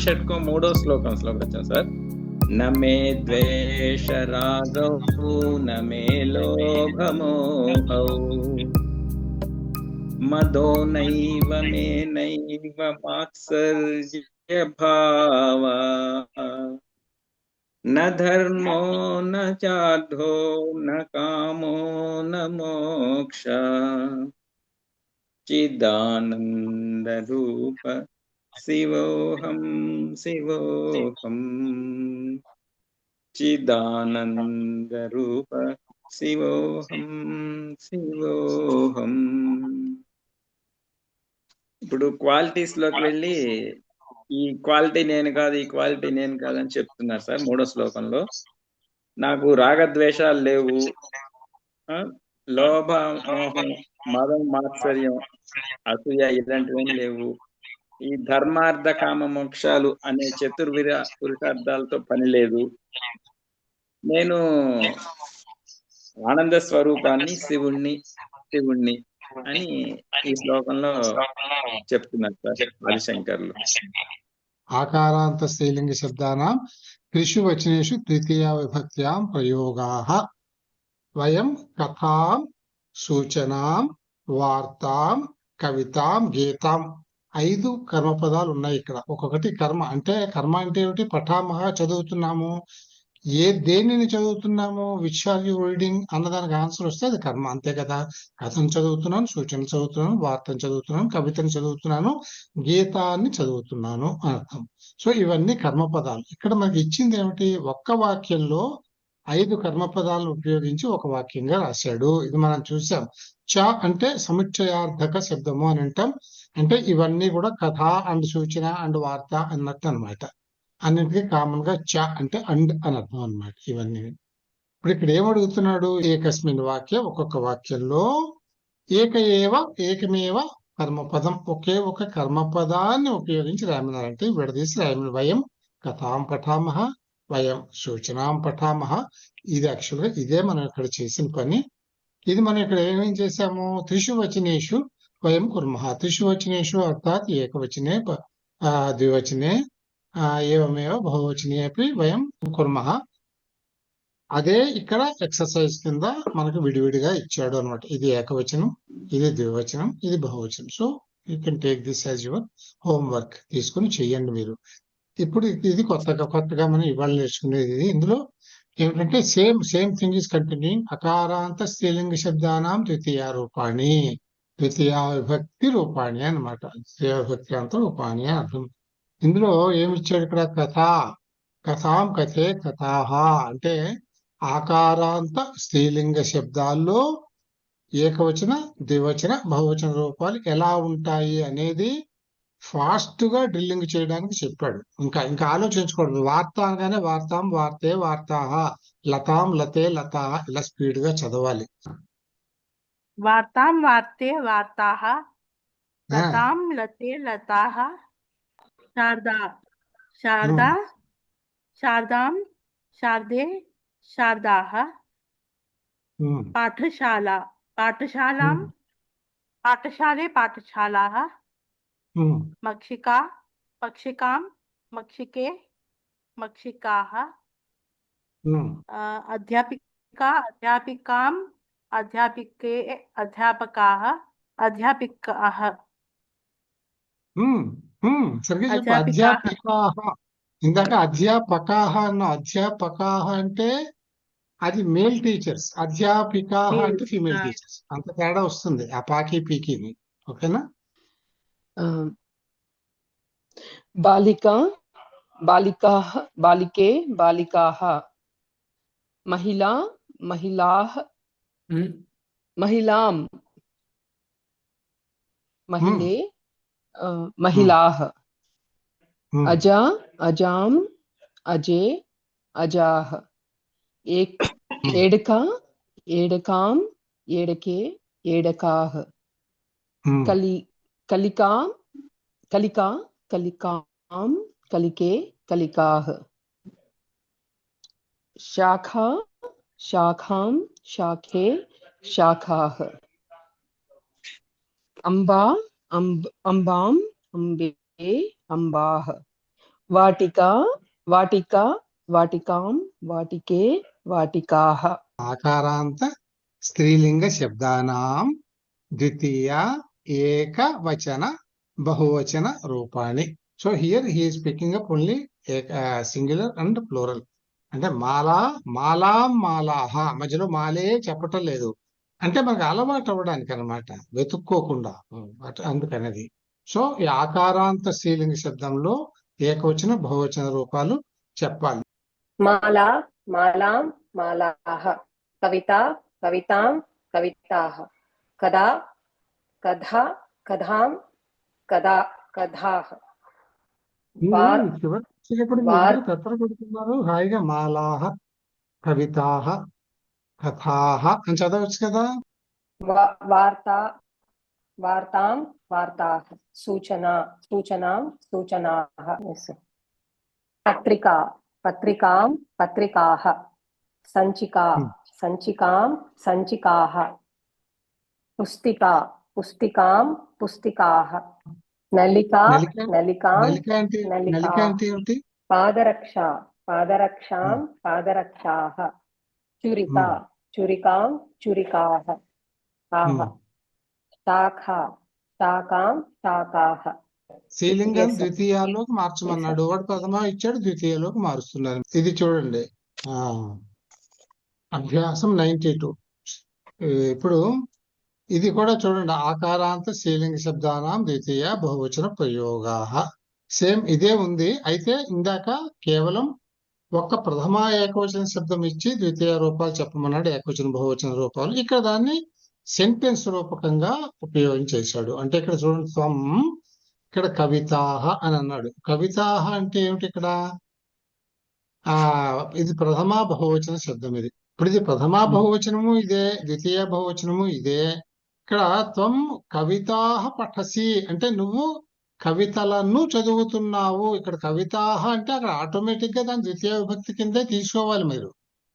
షట్కం 3వ శ్లోకంలోకి వచ్చాం సార్. నమే ద్వేష రాగౌ నమే లోభమోహౌ మదో నైవ మే నైవ మాత్సర్య భావ న ధర్మో న చార్థో న కామో న మోక్ష చిదానంద రూప శివోహం శివోహం చిదానంద రూప శివోహం శివోహం. ఇప్పుడు క్వాలిటీస్ లోకి వెళ్ళి ఈ క్వాలిటీ నేను కాదు, ఈ క్వాలిటీ నేను కాదు అని చెప్తున్నారు సార్ 3వ శ్లోకంలో. నాకు రాగద్వేషాలు లేవు, లోభ మోహం మదం మాత్సర్యం అసూయ ఇలాంటివేం లేవు, ఈ ధర్మార్థ కామ మోక్షాలు అనే చతుర్విధ పురుషార్థాలతో పని లేదు, నేను ఆనంద స్వరూపాన్ని శివుణ్ణి శివుణ్ణి అని ఈ శ్లోకంలో చెప్తున్నారు సార్ ఆదిశంకర్లు. ఆకారాంత స్త్రీలింగ శబ్దానాం త్రిషు వచనేషు తృతీయ విభక్త్యాం ప్రయోగాః వయం కథాం సూచనాం వార్తాం కవితాం గీతాం 5 కర్మపదాలు ఉన్నాయి ఇక్కడ. ఒక్కొక్కటి కర్మ అంటే ఏమిటి? పఠామహ చదువుతున్నాము. దేనిని చదువుతున్నాము? విచ్ ఆర్ యు రీడింగ్ అన్నదానికి ఆన్సర్ వస్తే అది కర్మ, అంతే కదా. కథను చదువుతున్నాను, సూచన చదువుతున్నాను, వార్తను చదువుతున్నాను, కవితను చదువుతున్నాను, గీతాన్ని చదువుతున్నాను అని అర్థం. సో ఇవన్నీ కర్మపదాలు. ఇక్కడ మనకి ఇచ్చింది ఏమిటి? ఒక్క వాక్యంలో 5 కర్మపదాలను ఉపయోగించి ఒక వాక్యంగా రాశాడు. ఇది మనం చూసాం. చ అంటే సముచ్చయార్థక శబ్దము అని అంటాం. అంటే ఇవన్నీ కూడా కథ అండ్ సూచన అండ్ వార్త అన్నట్టు అనమాట. అన్నింటికీ కామన్ గా చ అంటే అండ్ అని అర్థం అనమాట ఇవన్నీ. ఇప్పుడు ఇక్కడ ఏమడుగుతున్నాడు? ఏకస్మిన్ వాక్య, ఒక్కొక్క వాక్యంలో ఏకమేవ కర్మపదం, ఒకే ఒక కర్మపదాన్ని ఉపయోగించి రామినారంటే విడదీసి రామిన. వయం కథాం పఠామహ, వయం సూచనాం పఠామహ. ఇది యాక్చువల్ గా ఇదే మనం ఇక్కడ చేసిన పని. ఇది మనం ఇక్కడ ఏమేం చేశాము? త్రిషు వచనేషు వయం కుర్మః. త్రిషు వచనేషు అర్థాత్ ఏకవచనే, ద్వివచనే, ఏవమేవ బహువచనే అపి వయం కుర్మః. అదే ఇక్కడ ఎక్సర్సైజ్ కింద మనకు విడివిడిగా ఇచ్చాడు అనమాట. ఇది ఏకవచనం, ఇది ద్వివచనం, ఇది బహువచనం. So you can take this as your homework. తీసుకుని చెయ్యండి మీరు. ఇప్పుడు ఇది కొత్తగా మనం ఇవాళ నేర్చుకునేది. ఇందులో ఏమిటంటే సేమ్ థింగ్ ఇస్ కంటిన్యూయింగ్. అకారాంత స్త్రీలింగ శబ్దానాం ద్వితీయ రూపాణి, ద్వితీయ విభక్తి రూపాణి అనమాట. ద్వితీయ విభక్తి అంత రూపాణి అని అర్థం. ఇందులో ఏమిచ్చాడు ఇక్కడ? కథాం కథే కథాహ అంటే ఆకారాంత స్త్రీలింగ శబ్దాల్లో ఏకవచన, ద్వివచన, బహువచన రూపాలు ఎలా ఉంటాయి అనేది ఫాస్ట్ గా డ్రిల్లింగ్ చేయడానికి చెప్పాడు. ఇంకా ఆలోచించకూడదు. వార్త అనగానే వార్తాం వార్తే వార్తాహ, లతాం లతే లతాహ, ఇలా స్పీడ్ గా చదవాలి. వార్తాం వార్తే వార్తాహ, లతాం లతే లతాహ, శారదా శారదాం శారదే శారదాహ, పాఠశాలాం పాఠశాలే పాఠశాలాః, పక్షికాం మక్షికే మక్షికాః, అధ్యాపికాం అధ్యాపికే అధ్యాపకాః అధ్యాపికాః. అధ్యాపికాః. ఇందాక అధ్యాపకాః అన్న. అధ్యాపకాః అంటే అది మేల్ టీచర్స్, అధ్యాపికాః అంటే ఫీమేల్ టీచర్స్. అంత తేడా వస్తుంది ఆ పాకి పీకిని. ఓకేనా? బాలికా బాలికాః బాలికే బాలికాః, మహిళా మహిళాః మహిళాం మహిళే మహిళాః, అజా అజాం అజే అజాః, ఏడకాం ఏడకే ఏడకాః, కలికా కలికాం కలికే కలికాః, శాఖాం శాఖే శాఖాః, అంబాం అంబే అంబాః, వాటికా వాటికా వాటికాం వాటికే వాటికాః ఆకారాంత స్త్రీలింగ శబ్దానాం ద్వితీయ ఏకవచన బహువచన రూపాణి. So here he is picking up only singular and plural. అంటే మాలా మాలాం మాలాహ మధ్యలో మాలే చెప్పటం లేదు. అంటే మనకు అలవాటు అవ్వడానికి అనమాట, వెతుక్కోకుండా. అందుకనేది. సో ఈ ఆకారాంత స్త్రీలింగ శబ్దంలో ఏకవచన బహువచన రూపాలు చెప్పాలి. మాలా మాలాం మాలాః, కవిత కవితాం కవితాః, కదా కథా కథాం కదా కథాః. వార్ చివరి వచ్చేటప్పుడు వార్ మీరు తత్పర కొడుతున్నారు హాయిగా. మాలాహ కవితాహ కథాహ అని చదవచ్చు కదా. వార్తా వార్తాం వార్తాః, సూచనా సూచనాం సూచనాః. పత్రికా పత్రికాం పత్రికాః, సంచికా సంచికాం సంచికాః, పుస్తికా పుస్తికాం పుస్తికాః, నలికా నలిక నలికాం నలిక అంటే నలిక నలికాః, అంటే ఏమిటి? పాదరక్ష పాదరక్షాం పాదరక్షాః, చురికా చురికాం చురికాః. శాఖా శాఖాం శాఖాః. స్త్రీలింగం Yes, sir. ద్వితీయాల్లోకి మార్చమన్నాడు. వాడు ప్రథమ ఇచ్చాడు, ద్వితీయలోకి మారుస్తున్నారు. ఇది చూడండి, అభ్యాసం 92. ఇప్పుడు ఇది కూడా చూడండి, ఆకారాంత స్త్రీలింగ శబ్దానాం ద్వితీయ బహువచన ప్రయోగాః. సేమ్ ఇదే ఉంది. అయితే ఇందాక కేవలం ఒక్క ప్రథమ ఏకవచన శబ్దం ఇచ్చి ద్వితీయ రూపాలు చెప్పమన్నాడు, ఏకవచన బహువచన రూపాలు. ఇక్కడ దాన్ని సెంటెన్స్ రూపకంగా ఉపయోగించేశాడు. అంటే ఇక్కడ చూడండి, త్వం, ఇక్కడ కవితాహ అని అన్నాడు. కవితాహ అంటే ఏమిటి? ఇక్కడ ఇది ప్రథమ బహువచన శబ్దం. ఇది ఇప్పుడు ఇది ప్రథమ బహువచనము ఇదే, ద్వితీయ బహువచనము ఇదే. ఇక్కడ త్వం కవితాహ పఠసి అంటే నువ్వు కవితలను చదువుతున్నావు. ఇక్కడ కవితాహ అంటే అక్కడ ఆటోమేటిక్ గా దాని ద్వితీయ విభక్తి కిందే తీసుకోవాలి మీరు,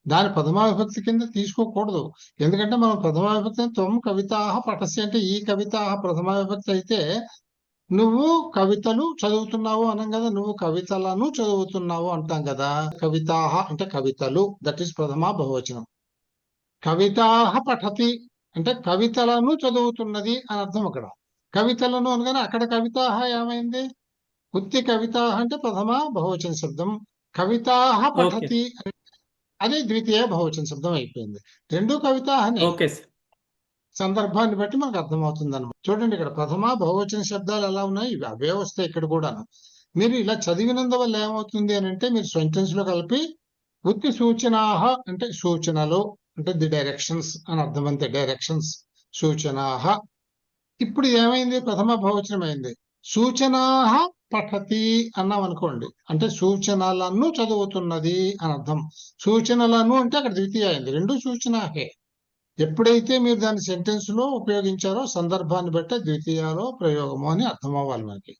దాని ప్రథమ విభక్తి కింద తీసుకోకూడదు. ఎందుకంటే మనం ప్రథమ విభక్తి త్వం కవితాహ పఠసి అంటే ఈ కవితాహ ప్రథమ విభక్తి అయితే నువ్వు కవితలు చదువుతున్నావు అనం కదా, నువ్వు కవితలను చదువుతున్నావు అంటాం కదా. కవితాహ అంటే కవితలు, దట్ ఈస్ ప్రథమ బహువచనం. కవితాహ పఠతి అంటే కవితలను చదువుతున్నది అని అర్థం. అక్కడ కవితలను అనగానే అక్కడ కవితాహ ఏమైంది? ఉత్తి కవితాహ అంటే ప్రథమ బహువచన శబ్దం, కవితాహ పఠతి అది ద్వితీయ బహువచన శబ్దం అయిపోయింది. రెండు కవితాహనే. సందర్భాన్ని బట్టి మనకు అర్థమవుతుంది అనమాట. చూడండి, ఇక్కడ ప్రథమ బహువచన శబ్దాలు ఎలా ఉన్నాయి, అవే వస్తాయి ఇక్కడ కూడా. మీరు ఇలా చదివినందువల్ల ఏమవుతుంది అని అంటే, మీరు సెంటెన్స్ లో కలిపి ఉత్తి సూచనాహ అంటే సూచనలు అంటే ది డైరెక్షన్స్ అని అర్థం. అంతే, డైరెక్షన్స్ సూచనాహ. ఇప్పుడు ఏమైంది? ప్రథమ బహువచనం అయింది. సూచనాహ పఠతి అన్నాం అనుకోండి, అంటే సూచనలను చదువుతున్నది అని అర్థం. సూచనలను అంటే అక్కడ ద్వితీయ అయింది, రెండు సూచనాహే. ఎప్పుడైతే మీరు దాన్ని సెంటెన్స్ లో ఉపయోగించారో సందర్భాన్ని బట్టి ద్వితీయలో ప్రయోగము అని అర్థం అవ్వాలి. మనకి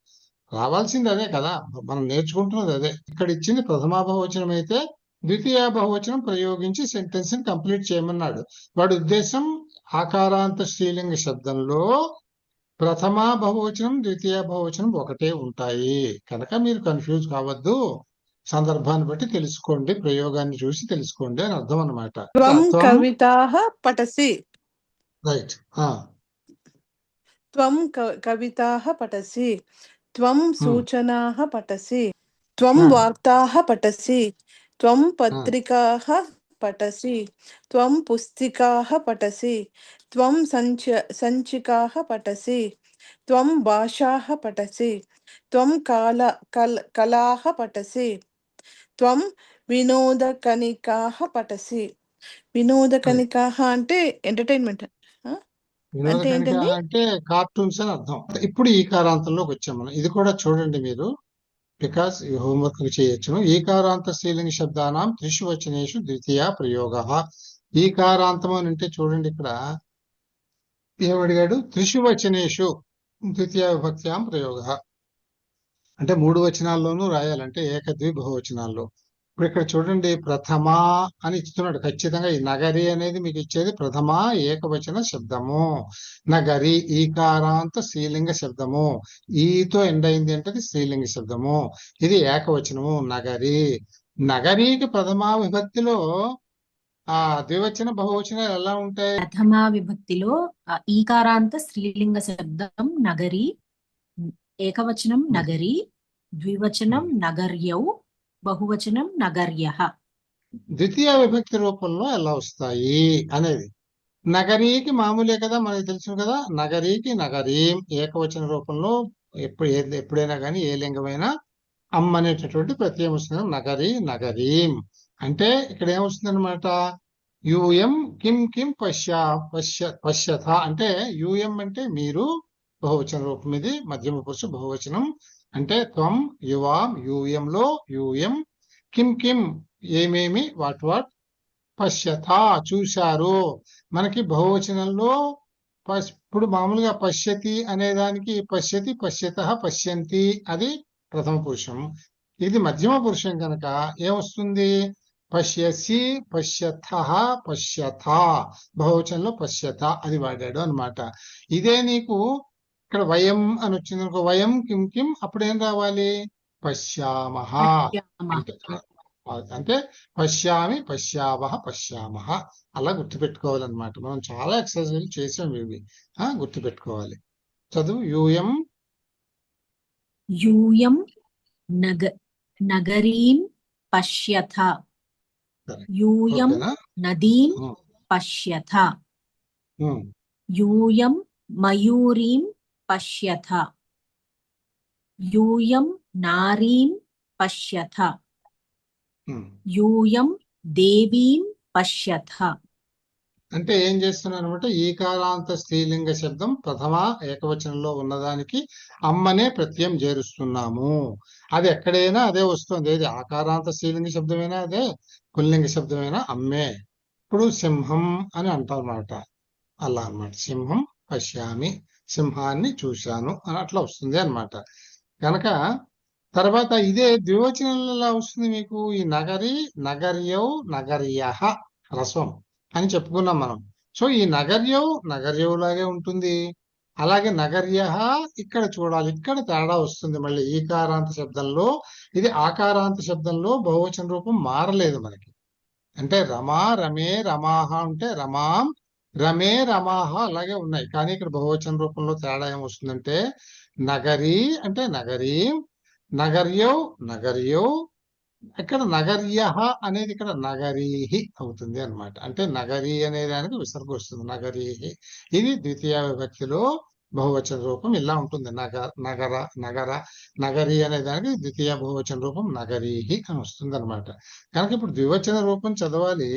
రావాల్సింది అదే కదా, మనం నేర్చుకుంటున్నది అదే. ఇక్కడ ఇచ్చింది ప్రథమ బహువచనం అయితే ద్వితీయ బహువచనం ప్రయోగించి సెంటెన్స్ ని కంప్లీట్ చేయమన్నాడు. వాడి ఉద్దేశం ఆకారాంత స్త్రీలింగ శబ్దంలో ప్రథమ బహువచనం ద్వితీయ బహువచనం ఒకటే ఉంటాయి కనుక మీరు కన్ఫ్యూజ్ కావద్దు, సందర్భాన్ని బట్టి తెలుసుకోండి, ప్రయోగాన్ని చూసి తెలుసుకోండి అని అర్థం అన్నమాట. త్వం కవితాః పఠసి, రైట్. త్వం కవితాః పఠసి, త్వం సూచనాః పఠసి, త్వం వార్తాః పఠసి, త్వం పత్రికాః పఠసి, త్వం పుస్తికాః పఠసి, త్వం సంచికాః పఠసి, త్వం భాషాః పఠసి, త్వం కళాః పఠసి, త్వం వినోదకనికాః పఠసి. వినోదకనికాః అంటే ఎంటర్టైన్మెంట్ అంటే ఏంటండి? అంటే కార్టూన్స్ అని అర్థం. ఇప్పుడు ఈకారాంతంలోకి వచ్చాం మనం. ఇది కూడా చూడండి మీరు, బికాస్ ఈ హోంవర్క్ చేయొచ్చును. ఈకారాంత స్త్రీలింగ శబ్దానాం త్రిషు వచనేషు ద్వితీయ ప్రయోగ. ఈకారాంతం అని అంటే చూడండి, ఇక్కడ ఏమడిగాడు? త్రిషు వచనేషు ద్వితీయ విభక్త్యాం ప్రయోగ అంటే 3 వచనాల్లోనూ రాయాలంటే ఏకద్వి బహువచనాల్లో. ఇప్పుడు ఇక్కడ చూడండి, ప్రథమ అని ఇస్తున్నాడు. ఖచ్చితంగా ఈ నగరి అనేది మీకు ఇచ్చేది ప్రథమ ఏకవచన శబ్దము. నగరి ఈకారాంత స్త్రీలింగ శబ్దము. ఈతో ఎండ్ అయింది అంటే అది స్త్రీలింగ శబ్దము. ఇది ఏకవచనము నగరి. నగరికి ప్రథమా విభక్తిలో ఆ ద్వివచన బహువచనాలు ఎలా ఉంటాయి? ప్రథమా విభక్తిలో ఈకారాంత స్త్రీలింగ శబ్దం నగరి, ఏకవచనం నగరి, ద్వివచనం నగర్యౌ, బహువచనం నగర్యః. ద్వితీయ విభక్తి రూపంలో ఎలా వస్తాయి అనేది. నగరీకి మామూలే కదా, మనకి తెలుసు కదా. నగరీకి నగరీం ఏకవచన రూపంలో ఎప్పుడైనా కానీ ఏ లింగమైనా అమ్మ అనేటటువంటి ప్రత్యయం వస్తుంది. నగరి నగరీం అంటే ఇక్కడ ఏమొస్తుంది అనమాట, యూఎం కిం కిం పశ్యథ అంటే యూఎం అంటే మీరు బహువచన రూపం, ఇది మధ్యమ పురుష బహువచనం. అంటే త్వం యువాం యూఎంలో యూఎం, కిం కిం ఏమేమి వాట్ పశ్యథ చూశారు. మనకి బహువచనంలో ఇప్పుడు మామూలుగా పశ్యతి అనే దానికి పశ్యతి పశ్యతః పశ్యంతి అది ప్రథమ పురుషం. ఇది మధ్యమ పురుషం కనుక ఏమొస్తుంది, పశ్యసి పశ్యథః పశ్యథ, బహువచనంలో పశ్యత అది వాడాడు అన్నమాట. ఇదే నీకు ఇక్కడ వయం అని వచ్చింది అనుకో, వయం కిం కిం అప్పుడు ఏం రావాలి, పశ్యామః అంటే పశ్యామి పశ్యావః పశ్యామః అలా గుర్తుపెట్టుకోవాలన్నమాట. మనం చాలా ఎక్సర్సైజ్ చేసాం ఇవి, గుర్తుపెట్టుకోవాలి. చదువు. యూయం యూయం నగరీం పశ్యథ, యూయం నదీం పశ్యథ, యూయం మయూరీం పశ్యథ, యూయం నారీం పశ్యథ, యూయం దేవీం పశ్యథ. అంటే ఏం చేస్తున్నాను అనమాట, ఈకారాంత స్త్రీలింగ శబ్దం ప్రథమ ఏకవచనంలో ఉన్నదానికి అమ్మనే ప్రత్యయం చేరుస్తున్నాము. అది ఎక్కడైనా అదే వస్తుంది. ఏది ఆకారాంత స్త్రీలింగ శబ్దమైనా అదే, పుల్లింగ శబ్దమైనా అమ్మే. ఇప్పుడు సింహం అని అంటాం అన్నమాట. అలా అన్నమాట, సింహం పశ్యామి, సింహాన్ని చూశాను అని అట్లా వస్తుంది అన్నమాట. కనుక తర్వాత ఇదే ద్వివచనంలో ఎలా వస్తుంది మీకు, ఈ నగరి నగర్యౌ నగర్యః రస్వం అని చెప్పుకున్నాం మనం. సో ఈ నగర్యౌ లాగే ఉంటుంది. అలాగే నగర్యః ఇక్కడ చూడాలి, ఇక్కడ తేడా వస్తుంది మళ్ళీ. ఈకారాంత శబ్దంలో ఇది ఆకారాంత శబ్దంలో బహువచన రూపం మారలేదు మనకి. అంటే రమా రమే రమాహ అంటే రమాం రమే రమాహ అలాగే ఉన్నాయి. కానీ ఇక్కడ బహువచన రూపంలో తేడా ఏమొస్తుందంటే నగరి అంటే నగరీం, నగర్యౌ నగర్యౌ, ఇక్కడ నగర్యః అనేది ఇక్కడ నగరీహి అవుతుంది అన్నమాట. అంటే నగరి అనే దానికి విసర్గ వస్తుంది, నగరీహి. ఇది ద్వితీయ విభక్తిలో బహువచన రూపం ఇలా ఉంటుంది. నగర నగరి అనే దానికి ద్వితీయ బహువచన రూపం నగరీహి అని వస్తుంది అనమాట. కనుక ఇప్పుడు ద్వివచన రూపం చదవాలి.